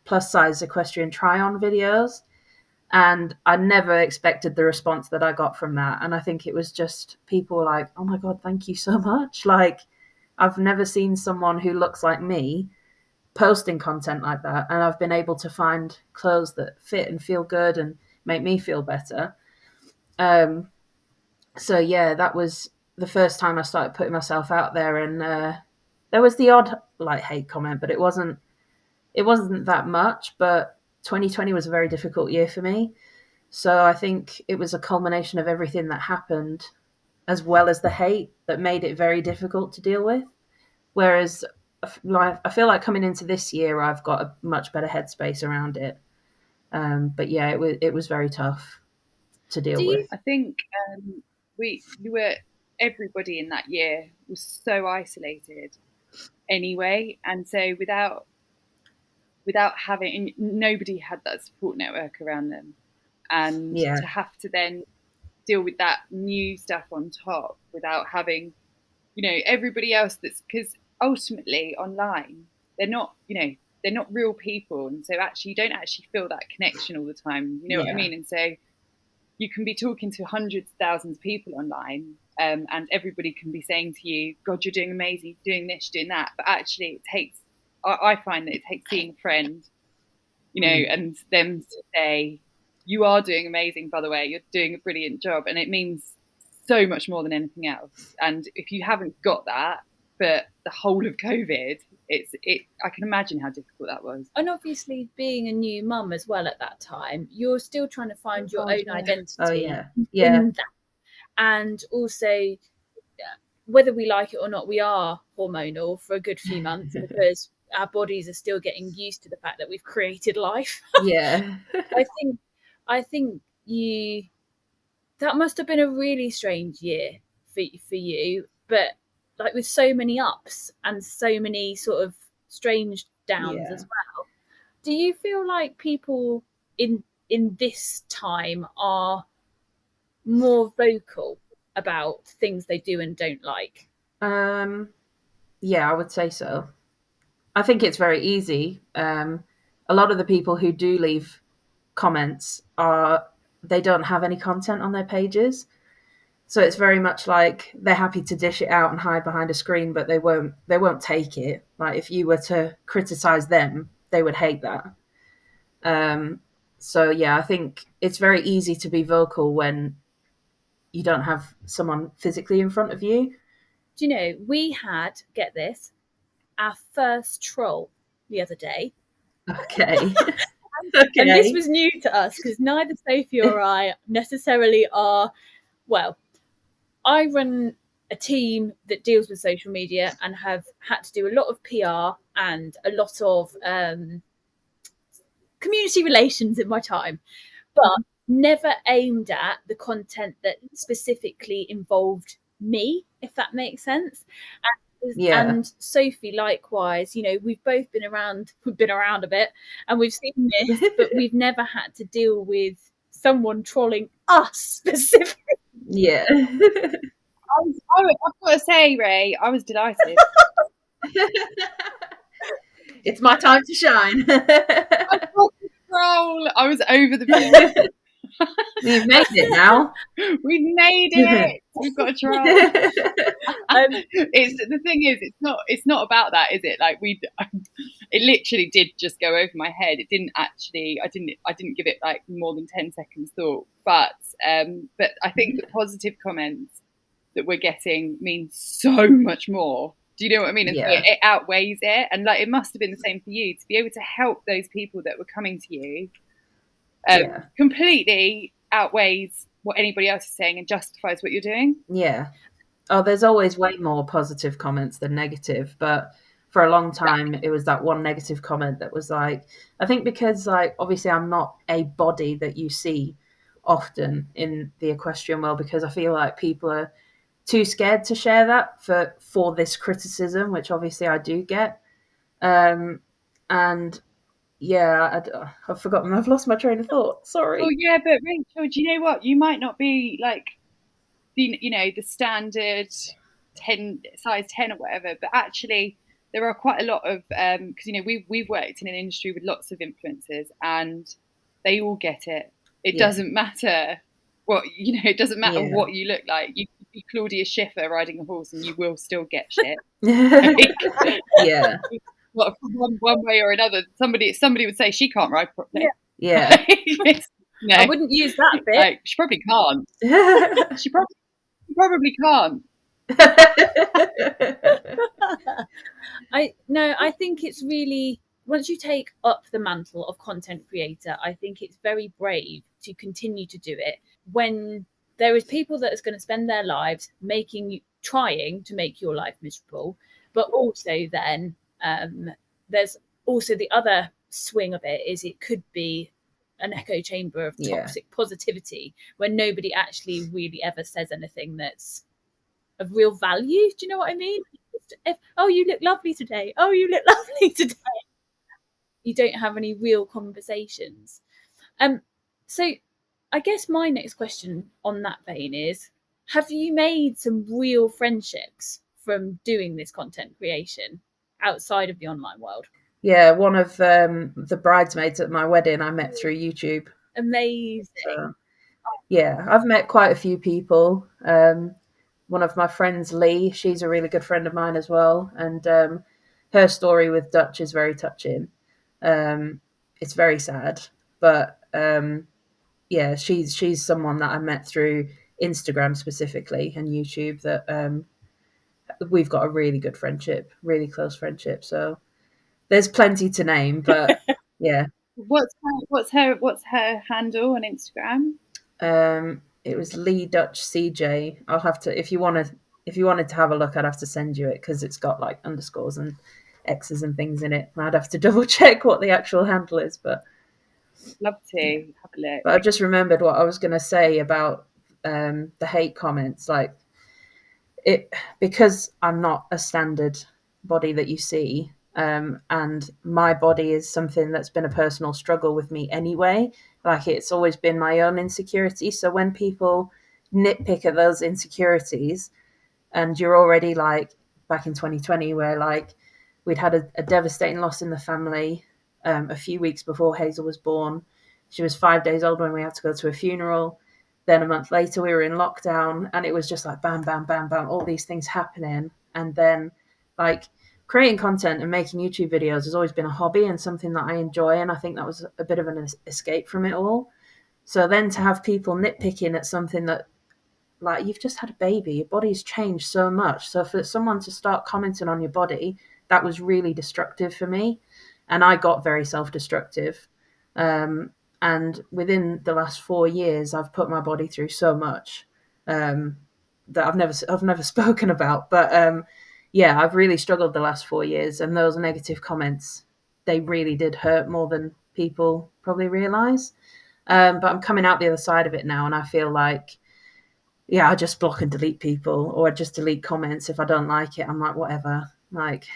Speaker 3: plus size equestrian try-on videos, and I never expected the response that I got from that. And I think it was just people like, oh my God, thank you so much. Like, I've never seen someone who looks like me posting content like that. And I've been able to find clothes that fit and feel good and make me feel better. So yeah, that was the first time I started putting myself out there. And there was the odd like hate comment, but it wasn't that much. But 2020 was a very difficult year for me. So I think it was a culmination of everything that happened, as well as the hate, that made it very difficult to deal with. Whereas I feel like coming into this year, I've got a much better headspace around it. But yeah, it was very tough to deal
Speaker 1: Do you-
Speaker 3: with.
Speaker 2: I think everybody in that year was so isolated anyway, and so without having, nobody had that support network around them, and
Speaker 3: Yeah.
Speaker 2: to have to then deal with that new stuff on top without having, everybody else, that's because ultimately online they're not real people, and so actually you don't actually feel that connection all the time, what I mean? And so you can be talking to hundreds of thousands of people online, and everybody can be saying to you, God, you're doing amazing, you're doing this, you're doing that, but actually I find that it takes seeing a friend, and them to say, you are doing amazing, by the way, you're doing a brilliant job, and it means so much more than anything else. And if you haven't got that for the whole of COVID, I can imagine how difficult that was.
Speaker 1: And obviously, being a new mum as well at that time, you're still trying to find your own identity in that. And also, whether we like it or not, we are hormonal for a good few months because our bodies are still getting used to the fact that we've created life.
Speaker 3: Yeah.
Speaker 1: I think that must have been a really strange year for you, but like with so many ups and so many sort of strange downs as well. Do you feel like people in this time are more vocal about things they do and don't like?
Speaker 3: Yeah, I would say so. I think it's very easy. A lot of the people who do leave comments they don't have any content on their pages. So it's very much like they're happy to dish it out and hide behind a screen, but they won't take it. Like if you were to criticize them, they would hate that. So yeah, I think it's very easy to be vocal when you don't have someone physically in front of you.
Speaker 1: Do you know, we had, get this, our first troll the other day.
Speaker 3: Okay.
Speaker 1: And this was new to us because neither Sophie or I necessarily are, well, I run a team that deals with social media and have had to do a lot of PR and a lot of community relations in my time, but never aimed at the content that specifically involved me, if that makes sense. And Sophie, likewise, we've both been around a bit and we've seen this, but we've never had to deal with someone trolling us specifically.
Speaker 3: Yeah.
Speaker 2: I've got to say, Ray, I was delighted.
Speaker 3: It's my time to shine.
Speaker 2: I was over the moon.
Speaker 3: We've made it now.
Speaker 2: We've made it. We've got a troll. The thing is, it's not about that, is it? Like it literally did just go over my head. It didn't actually. I didn't give it like more than 10 seconds thought. But I think the positive comments that we're getting mean so much more. Do you know what I mean? And it outweighs it. And like, it must have been the same for you to be able to help those people that were coming to you. Completely outweighs what anybody else is saying and justifies what you're doing.
Speaker 3: Yeah. Oh, there's always way more positive comments than negative, but for a long time it was that one negative comment that was like, I think because like obviously I'm not a body that you see often in the equestrian world, because I feel like people are too scared to share that for this criticism, which obviously I do get. And yeah, I've forgotten. I've lost my train of thought. Sorry.
Speaker 2: Oh yeah, but Rachel, do you know what? You might not be like the standard size 10 or whatever, but actually there are quite a lot of because we've worked in an industry with lots of influencers and they all get it. It doesn't matter what it doesn't matter what you look like. You could be Claudia Schiffer riding a horse and you will still get shit.
Speaker 3: Yeah.
Speaker 2: Well, one way or another, somebody would say she can't ride properly.
Speaker 3: Yeah.
Speaker 1: No. I wouldn't use that bit.
Speaker 2: Like, she probably can't. She probably can't.
Speaker 1: I think it's really, once you take up the mantle of content creator, I think it's very brave to continue to do it when there is people that is going to spend their lives trying to make your life miserable, but also then there's also the other swing of it is it could be an echo chamber of
Speaker 3: Yeah.
Speaker 1: toxic positivity when nobody actually really ever says anything that's of real value. Do you know what I mean? Oh, you look lovely today. Oh, you look lovely today. You don't have any real conversations. So I guess my next question on that vein is, have you made some real friendships from doing this content creation outside of the online world?
Speaker 3: Yeah, one of the bridesmaids at my wedding I met through YouTube.
Speaker 1: Amazing.
Speaker 3: So, yeah, I've met quite a few people. One of my friends, Lee, she's a really good friend of mine as well. And her story with Dutch is very touching. It's very sad. But yeah, she's someone that I met through Instagram specifically and YouTube that we've got a really good friendship, really close friendship. So there's plenty to name, but yeah.
Speaker 2: What's her handle on Instagram?
Speaker 3: It was Lee Dutch CJ. I'll have to if you wanted to have a look, I'd have to send you it because it's got like underscores and X's and things in it. I'd have to double check what the actual handle is, but
Speaker 2: Love to have a look.
Speaker 3: But I just remembered what I was going to say about the hate comments. Like it, because I'm not a standard body that you see, and my body is something that's been a personal struggle with me anyway. Like it's always been my own insecurity. So when people nitpick at those insecurities, and you're already like back in 2020, where like we'd had a devastating loss in the family a few weeks before Hazel was born. She was 5 days old when we had to go to a funeral. Then a month later, we were in lockdown, and it was just like bam, bam, bam, bam, all these things happening. And then, like, creating content and making YouTube videos has always been a hobby and something that I enjoy. And I think that was a bit of an escape from it all. So then to have people nitpicking at something that, like, you've just had a baby, your body's changed so much. So for someone to start commenting on your body, that was really destructive for me. And I got very self-destructive. And within the last 4 years, I've put my body through so much that I've never spoken about. But yeah, I've really struggled the last 4 years, and those negative comments, they really did hurt more than people probably realise. But I'm coming out the other side of it now, and I feel like, yeah, I just block and delete people, or I just delete comments if I don't like it. I'm like, whatever. Like,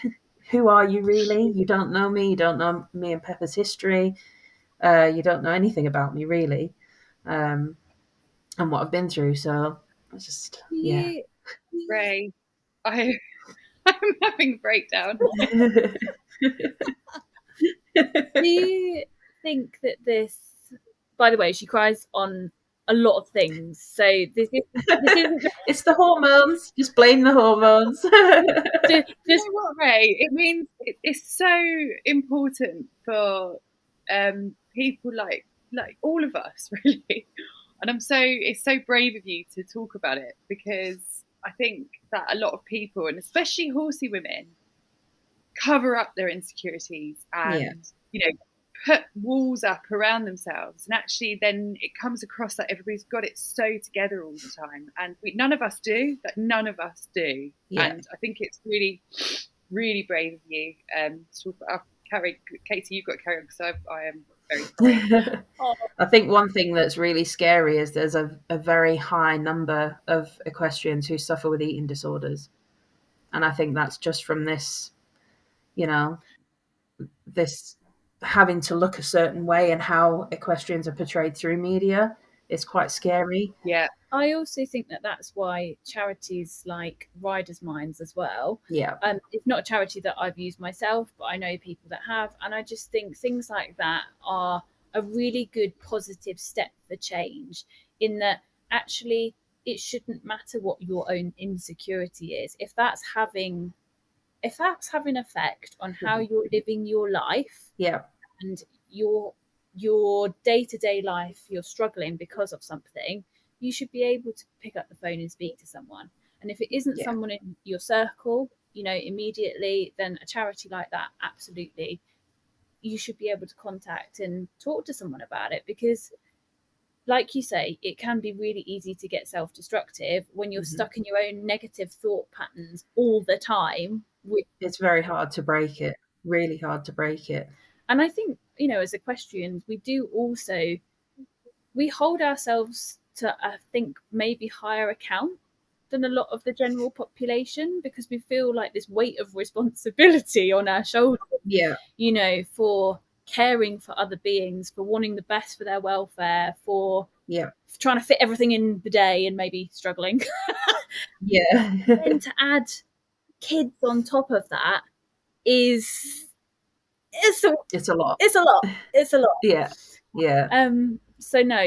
Speaker 3: who are you really? You don't know me. You don't know me and Pepper's history. You don't know anything about me, really, and what I've been through. So it's just, yeah.
Speaker 2: Ray, I'm having a breakdown.
Speaker 1: Do you think that this, by the way, she cries on a lot of things. So this isn't
Speaker 3: It's the hormones. Just blame the hormones.
Speaker 1: just
Speaker 2: You know what, Ray? It means it's so important for people like all of us, really. And it's so brave of you to talk about it, because I think that a lot of people, and especially horsey women, cover up their insecurities and put walls up around themselves, and actually then it comes across like everybody's got it so together all the time, and none of us do. And I think it's really, really brave of you to carry. Katie, you've got to carry on, because I am very brave.
Speaker 3: I think one thing that's really scary is there's a very high number of equestrians who suffer with eating disorders, and I think that's just from this, this having to look a certain way and how equestrians are portrayed through media. It's quite scary.
Speaker 2: Yeah.
Speaker 1: I also think that that's why charities like Riders Minds as well.
Speaker 3: Yeah.
Speaker 1: It's not a charity that I've used myself, but I know people that have. And I just think things like that are a really good positive step for change, in that actually it shouldn't matter what your own insecurity is. If that's having effect on how you're living your life,
Speaker 3: Yeah.
Speaker 1: and your day-to-day life, you're struggling because of something, you should be able to pick up the phone and speak to someone. And if it isn't someone in your circle, immediately, then a charity like that, absolutely, you should be able to contact and talk to someone about it. Because like you say, it can be really easy to get self-destructive when you're stuck in your own negative thought patterns all the time.
Speaker 3: It's very hard to break it, really hard to break it.
Speaker 1: And I think, as equestrians, we do also, we hold ourselves to, I think, maybe higher account than a lot of the general population, because we feel like this weight of responsibility on our shoulders,
Speaker 3: Yeah.
Speaker 1: For caring for other beings, for wanting the best for their welfare, for
Speaker 3: Yeah.
Speaker 1: trying to fit everything in the day and maybe struggling.
Speaker 3: Yeah.
Speaker 1: Then to add kids on top of that is it's a,
Speaker 3: It's a lot.
Speaker 1: it's a lot. It's a lot.
Speaker 3: Yeah. Yeah.
Speaker 1: So no,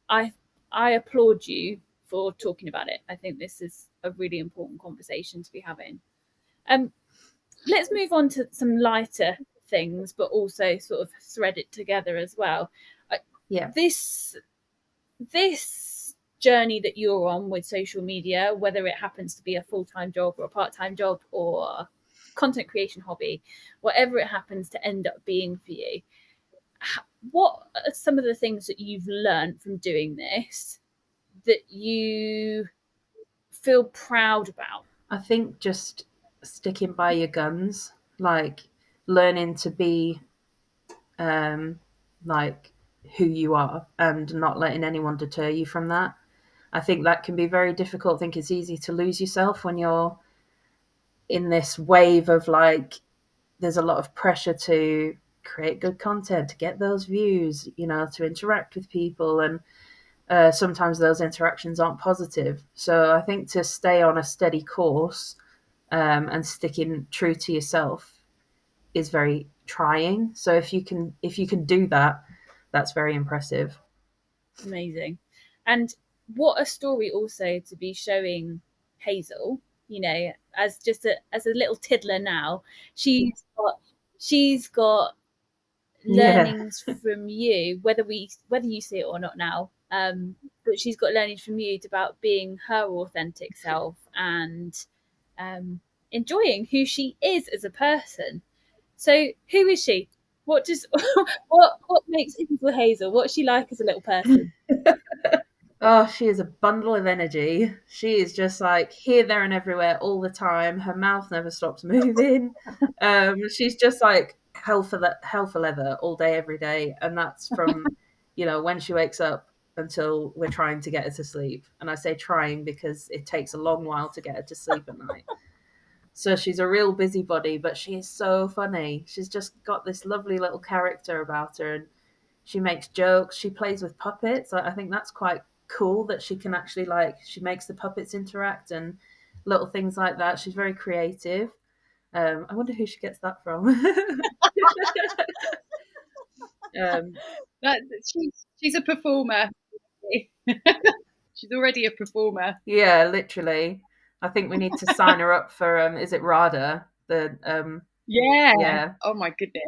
Speaker 1: I I applaud you for talking about it. I think this is a really important conversation to be having. Um, let's move on to some lighter things, but also sort of thread it together as well.
Speaker 3: Yeah.
Speaker 1: This journey that you're on with social media, whether it happens to be a full-time job or a part-time job or content creation hobby, whatever it happens to end up being for you, what are some of the things that you've learned from doing this that you feel proud about?
Speaker 3: I think just sticking by your guns, like learning to be um, like who you are and not letting anyone deter you from that. I think that can be very difficult. I think it's easy to lose yourself when you're in this wave of like, there's a lot of pressure to create good content, to get those views, to interact with people. And sometimes those interactions aren't positive. So I think to stay on a steady course and sticking true to yourself is very trying. So if you can do that, that's very impressive.
Speaker 1: Amazing. And what a story also to be showing Hazel, as a little tiddler now. She's got
Speaker 3: Yeah.
Speaker 1: learnings from you, whether you see it or not now. But she's got learnings from you about being her authentic self and um, enjoying who she is as a person. So, who is she? What does what makes Hazel? What's she like as a little person?
Speaker 3: Oh, she is a bundle of energy. She is just like here, there, and everywhere all the time. Her mouth never stops moving. She's just like hell for leather all day, every day, and that's from when she wakes up until we're trying to get her to sleep. And I say trying because it takes a long while to get her to sleep at night. So she's a real busybody, but she is so funny. She's just got this lovely little character about her, and she makes jokes. She plays with puppets. I think that's quite cool that she can actually she makes the puppets interact and little things like that. She's very creative. I wonder who she gets that from. um,
Speaker 2: That she's a performer. She's already a performer.
Speaker 3: yeah, literally. I think we need to sign her up for is it RADA?
Speaker 2: Yeah.
Speaker 3: Yeah.
Speaker 2: Oh my goodness.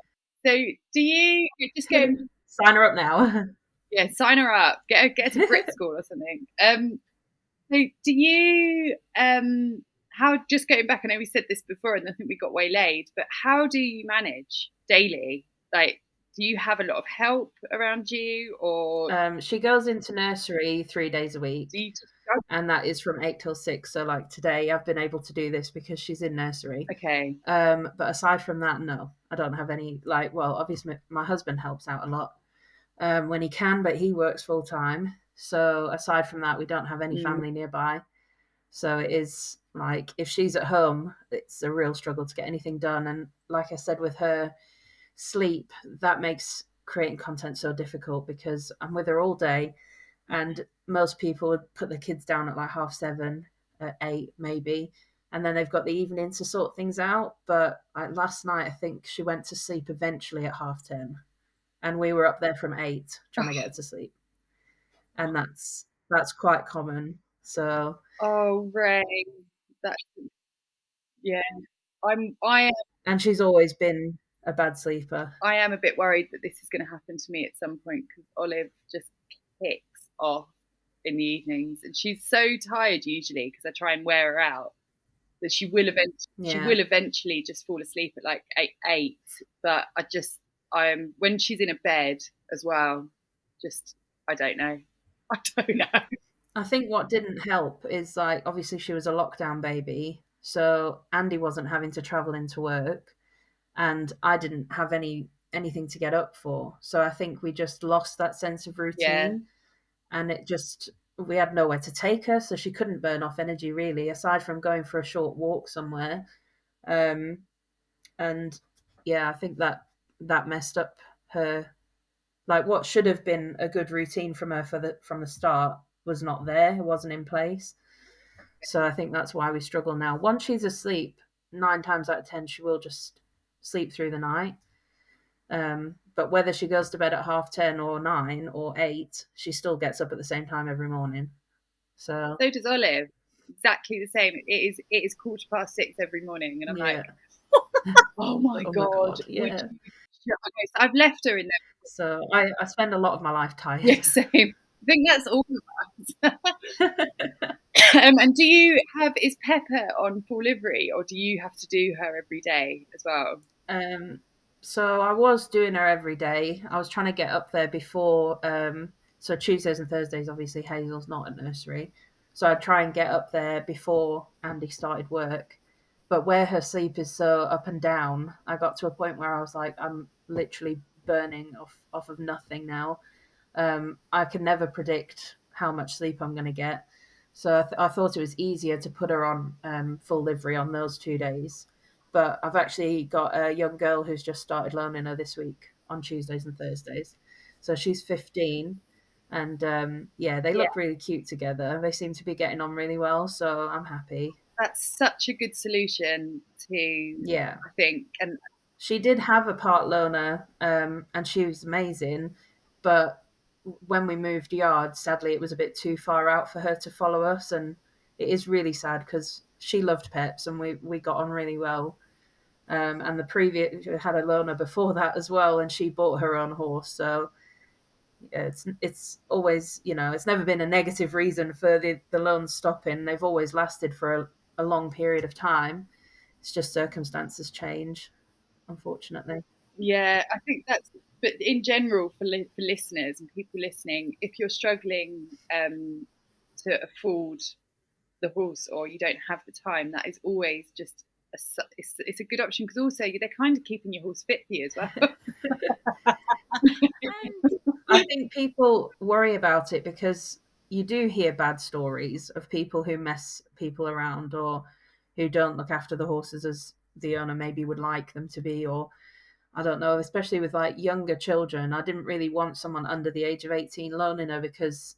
Speaker 2: So do you just go?
Speaker 3: Sign her up now.
Speaker 2: Yeah, sign her up. Get her to Brit School or something. So do you how, just going back, I know we said this before and I think we got waylaid, but how do you manage daily? Like, do you have a lot of help around you, or
Speaker 3: She goes into nursery 3 days a week,
Speaker 2: do you just go?
Speaker 3: and that is from 8 till 6. So like today, I've been able to do this because she's in nursery.
Speaker 2: Okay.
Speaker 3: But aside from that, no, I don't have any well, obviously my husband helps out a lot when he can, but he works full time. So aside from that, we don't have any family nearby. So it is like if she's at home, it's a real struggle to get anything done. And like I said, with her sleep, that makes creating content so difficult because I'm with her all day, and most people would put their kids down at like 7:30, at 8 maybe, and then they've got the evening to sort things out. But last night, I think she went to sleep eventually at 10:30, and we were up there from 8 trying to get her to sleep, and that's quite common. So
Speaker 2: Oh, Ray, that yeah. I
Speaker 3: and she's always been a bad sleeper.
Speaker 2: am a bit worried that this is going to happen to me at some point because Olive just kicks off in the evenings, and she's so tired usually because I try and wear her out that she
Speaker 3: Yeah.
Speaker 2: will eventually just fall asleep at like 8. But I'm when she's in a bed as well. Just I don't know. I don't know.
Speaker 3: I think what didn't help is like obviously she was a lockdown baby, so Andy wasn't having to travel into work, and I didn't have any anything to get up for. So I think we just lost that sense of
Speaker 2: Yeah.
Speaker 3: routine, and we had nowhere to take her, so she couldn't burn off energy really, aside from going for a short walk somewhere. And yeah, I think that messed up her. Like what should have been a good routine from her from the start was not there. It wasn't in place. So I think that's why we struggle now. Once she's asleep, 9 times out of 10, she will just sleep through the night. But whether she goes to bed at 10:30 or 9 or 8, she still gets up at the same time every morning. So
Speaker 2: does Olive. Exactly the same. It is 6:15 every morning, and I'm like, oh my
Speaker 3: oh my
Speaker 2: god,
Speaker 3: god, yeah.
Speaker 2: okay, so I've left her in there.
Speaker 3: So I spend a lot of my life tired.
Speaker 2: Yeah, same. I think that's all of us. And is Pepper on full livery, or do you have to do her every day as well?
Speaker 3: So I was doing her every day. I was trying to get up there before. So Tuesdays and Thursdays, obviously Hazel's not at nursery, so I'd try and get up there before Andy started work. But where her sleep is so up and down, I got to a point where I was like, I'm literally burning off of nothing now. I can never predict how much sleep I'm going to get. So I thought it was easier to put her on full livery on those 2 days. But I've actually got a young girl who's just started learning her this week on Tuesdays and Thursdays. So she's 15. And yeah, they look really cute together. They seem to be getting on really well. So I'm happy.
Speaker 2: That's such a good solution
Speaker 3: Yeah.
Speaker 2: I think. And
Speaker 3: she did have a part loaner, and she was amazing. But when we moved yard, sadly, it was a bit too far out for her to follow us, and it is really sad because she loved pets and we got on really well. And the previous had a loaner before that as well, and she bought her own horse. So it's always, it's never been a negative reason for the loans stopping. They've always lasted for a long period of time. It's just circumstances change, unfortunately.
Speaker 2: yeah, I think but in general for listeners and people listening, if you're struggling to afford the horse or you don't have the time, that is always just it's a good option, because also they're kind of keeping your horse fit for you as well.
Speaker 3: I think people worry about it because you do hear bad stories of people who mess people around or who don't look after the horses as the owner maybe would like them to be, or I don't know, especially with like younger children. I didn't really want someone under the age of 18 loaning her because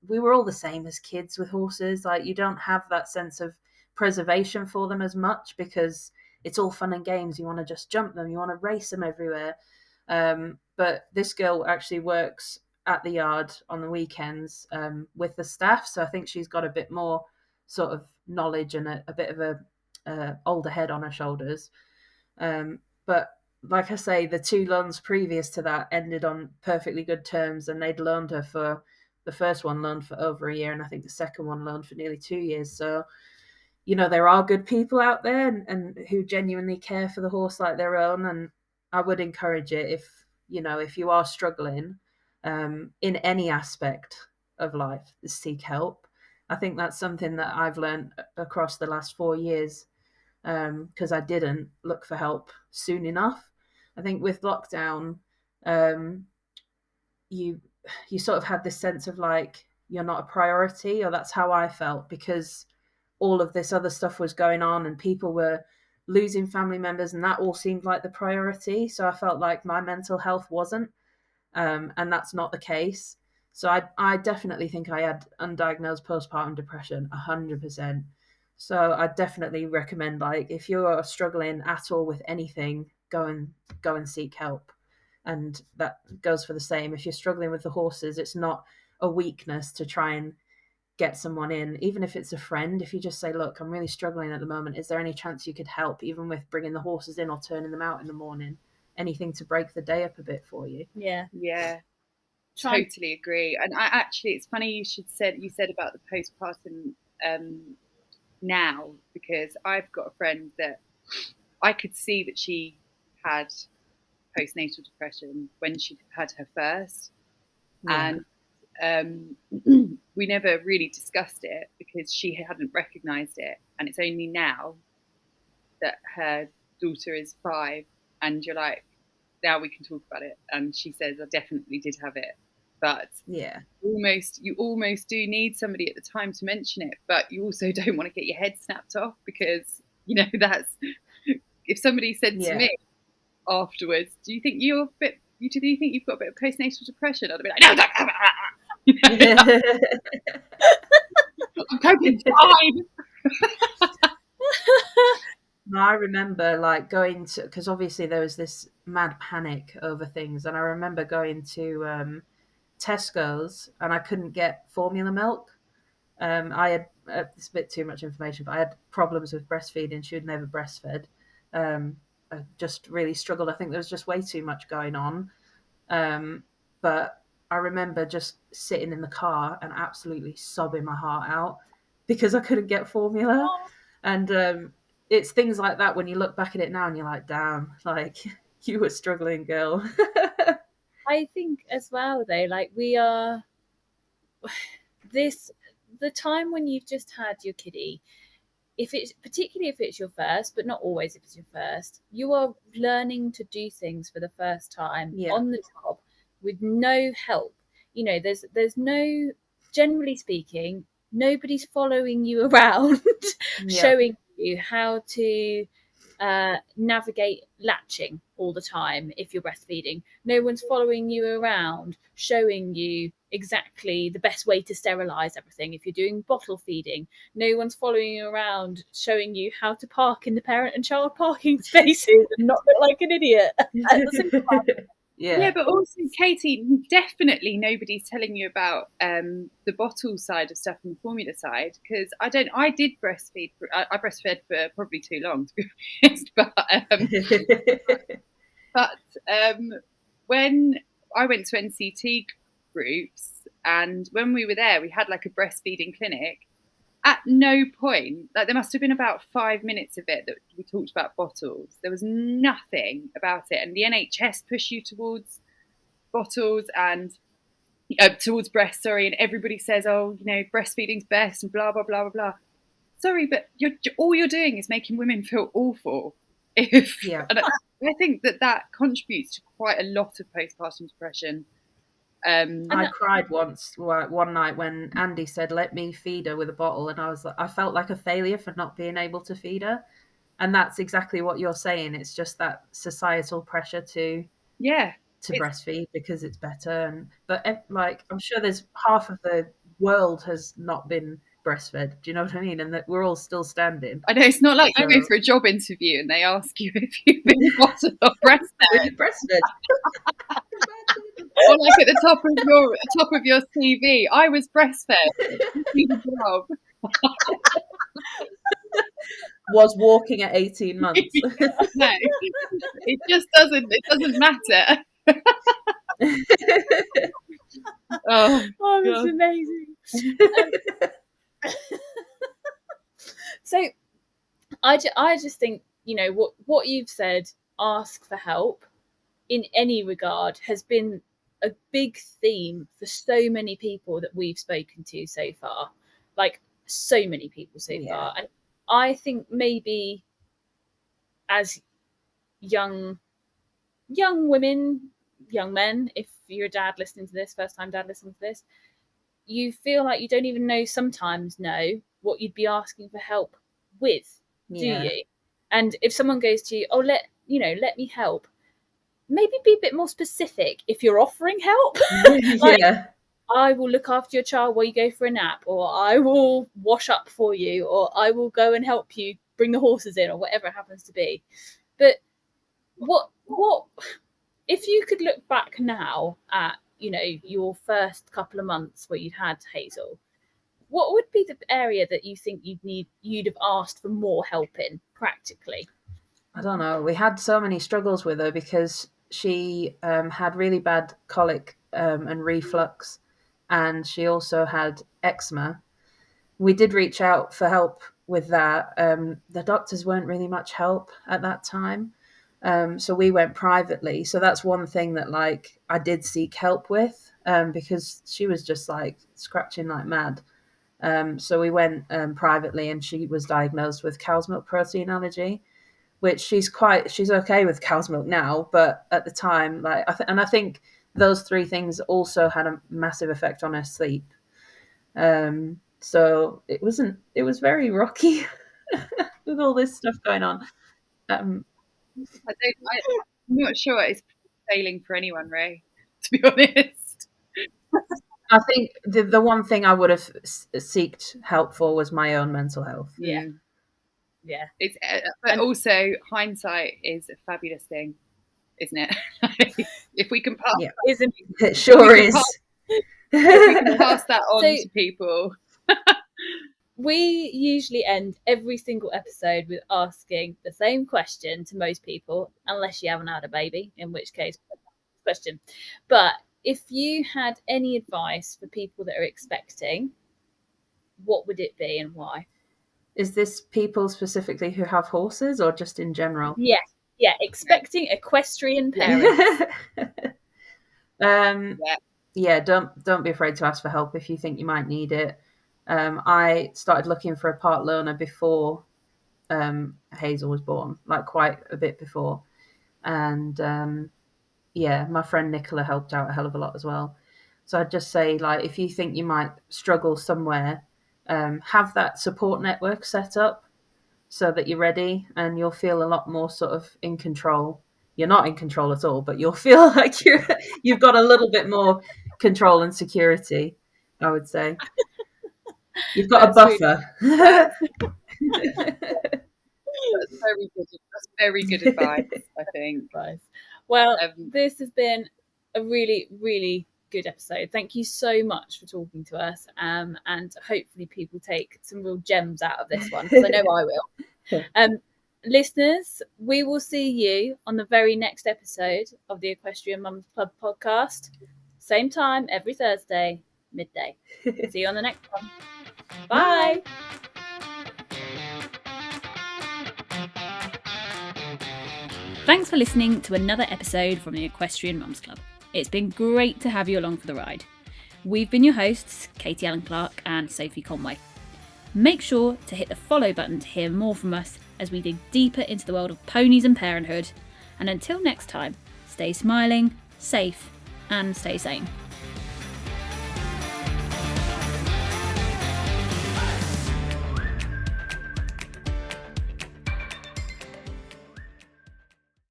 Speaker 3: we were all the same as kids with horses. Like you don't have that sense of preservation for them as much because it's all fun and games. You want to just jump them, you want to race them everywhere. But this girl actually works at the yard on the weekends with the staff, so I think she's got a bit more sort of knowledge and a bit of a older head on her shoulders. But like I say, the 2 loans previous to that ended on perfectly good terms, and they'd loaned her for the first one loaned for over a year, and I think the second one loaned for nearly 2 years. So, there are good people out there and who genuinely care for the horse like their own. And I would encourage it if you are struggling in any aspect of life, seek help. I think that's something that I've learned across the last 4 years because I didn't look for help soon enough. I think with lockdown, you sort of had this sense of like you're not a priority, or that's how I felt, because all of this other stuff was going on and people were losing family members and that all seemed like the priority. So I felt like my mental health wasn't, and that's not the case. So I definitely think I had undiagnosed postpartum depression 100%. So I definitely recommend, like, if you're struggling at all with anything, go and seek help. And that goes for the same if you're struggling with the horses. It's not a weakness to try and get someone in, even if it's a friend. If you just say, look, I'm really struggling at the moment, is there any chance you could help, even with bringing the horses in or turning them out in the morning, anything to break the day up a bit for you.
Speaker 1: Yeah
Speaker 2: Totally agree. And I actually, it's funny you said about the postpartum now, because I've got a friend that I could see that she had postnatal depression when she had her first. And we never really discussed it because she hadn't recognized it, and it's only now that her daughter is 5 and you're like, now we can talk about it. And she says, I definitely did have it. But
Speaker 3: Yeah.
Speaker 2: you almost do need somebody at the time to mention it, but you also don't want to get your head snapped off, because, you know, that's, if somebody said to me afterwards, do you think you've got a bit of postnatal depression? I'd be like, no, don't have it. I'm coping fine.
Speaker 3: I remember like going to, because obviously there was this mad panic over things, and I remember going to Tesco's and I couldn't get formula milk. I had it's a bit too much information, but I had problems with breastfeeding. She had never breastfed. I just really struggled. I think there was just way too much going on. But I remember just sitting in the car and absolutely sobbing my heart out because I couldn't get formula. And it's things like that when you look back at it now and you're like, damn, like you were struggling, girl.
Speaker 1: I think as well, though, like the time when you've just had your kiddie, particularly if it's your first, but not always if it's your first, you are learning to do things for the first time on the job with no help. You know, there's no, generally speaking, nobody's following you around showing you how to navigate latching all the time if you're breastfeeding. No one's following you around showing you exactly the best way to sterilize everything if you're doing bottle feeding. No one's following you around showing you how to park in the parent and child parking spaces and not look like an idiot at the supermarket.
Speaker 2: Yeah, but also, Katie, definitely nobody's telling you about the bottle side of stuff and the formula side, because I did breastfeed. I breastfed for probably too long, to be honest. But when I went to NCT groups, and when we were there, we had like a breastfeeding clinic. At no point, like there must have been about 5 minutes of it that we talked about bottles. There was nothing about it, and the NHS push you towards bottles and towards breast, and everybody says, oh, you know, breastfeeding's best and blah blah blah blah blah. Sorry, but all you're doing is making women feel awful. And I think that contributes to quite a lot of postpartum depression.
Speaker 3: I cried once, one night, when Andy said, "Let me feed her with a bottle," and I felt like a failure for not being able to feed her. And that's exactly what you're saying. It's just that societal pressure to breastfeed because it's better. But like, I'm sure there's half of the world has not been breastfed. Do you know what I mean? And that we're all still standing.
Speaker 2: I know, it's not like you go for a job interview and they ask you if you've been bottled or breastfed. Or like at the top of your CV, I was breastfed. Job.
Speaker 3: Was walking at 18 months.
Speaker 2: No, it just doesn't matter.
Speaker 1: Oh, that's amazing. So I just think, you know, what you've said, ask for help in any regard, has been a big theme for so many people that we've spoken to so far. Like, so many people so far. And I think maybe as young women, young men, if you're a dad listening to this, first time dad listening to this, you feel like you don't even sometimes know what you'd be asking for help with, do you? And if someone goes to you, oh, let me help, maybe be a bit more specific if you're offering help. I will look after your child while you go for a nap, or I will wash up for you, or I will go and help you bring the horses in, or whatever it happens to be. But what if you could look back now at, you know, your first couple of months where you'd had Hazel, what would be the area that you think you'd have asked for more help in practically?
Speaker 3: I don't know. We had so many struggles with her because she had really bad colic and reflux, and she also had eczema. We did reach out for help with that. The doctors weren't really much help at that time. So we went privately. So that's one thing that like I did seek help with because she was just like scratching like mad. So we went privately, and she was diagnosed with cow's milk protein allergy. which she's okay with cow's milk now, but at the time, like, I think those three things also had a massive effect on her sleep. So it was very rocky with all this stuff going on.
Speaker 2: I'm not sure it's failing for anyone, Ray, to be honest.
Speaker 3: I think the one thing I would have sought help for was my own mental health.
Speaker 1: Yeah.
Speaker 2: It's but also hindsight is a fabulous thing, isn't it? If we can pass,
Speaker 1: isn't
Speaker 3: it sure is.
Speaker 2: If we can pass that on to people.
Speaker 1: We usually end every single episode with asking the same question to most people, unless you haven't had a baby, in which case, question. But if you had any advice for people that are expecting, what would it be and why?
Speaker 3: Is this people specifically who have horses or just in general?
Speaker 1: Yeah, expecting equestrian parents.
Speaker 3: Yeah, don't be afraid to ask for help if you think you might need it. I started looking for a part loaner before Hazel was born, like quite a bit before. And my friend Nicola helped out a hell of a lot as well. So I'd just say, like, if you think you might struggle somewhere, have that support network set up so that you're ready, and you'll feel a lot more sort of in control. You're not in control at all, but you'll feel like you've got a little bit more control and security, I would say. You've got a buffer.
Speaker 2: That's very good. That's very good advice, I think.
Speaker 1: Well, this has been a really, really good episode. Thank you so much for talking to us, and hopefully people take some real gems out of this one, because I know I will. Listeners, we will see you on the very next episode of the Equestrian Mums Club podcast. Same time every Thursday, midday. See you on the next one. Bye. Thanks for listening to another episode from the Equestrian Mums Club. It's been great to have you along for the ride. We've been your hosts, Katie Allen Clark and Sophie Conway. Make sure to hit the follow button to hear more from us as we dig deeper into the world of ponies and parenthood. And until next time, stay smiling, safe, and stay sane.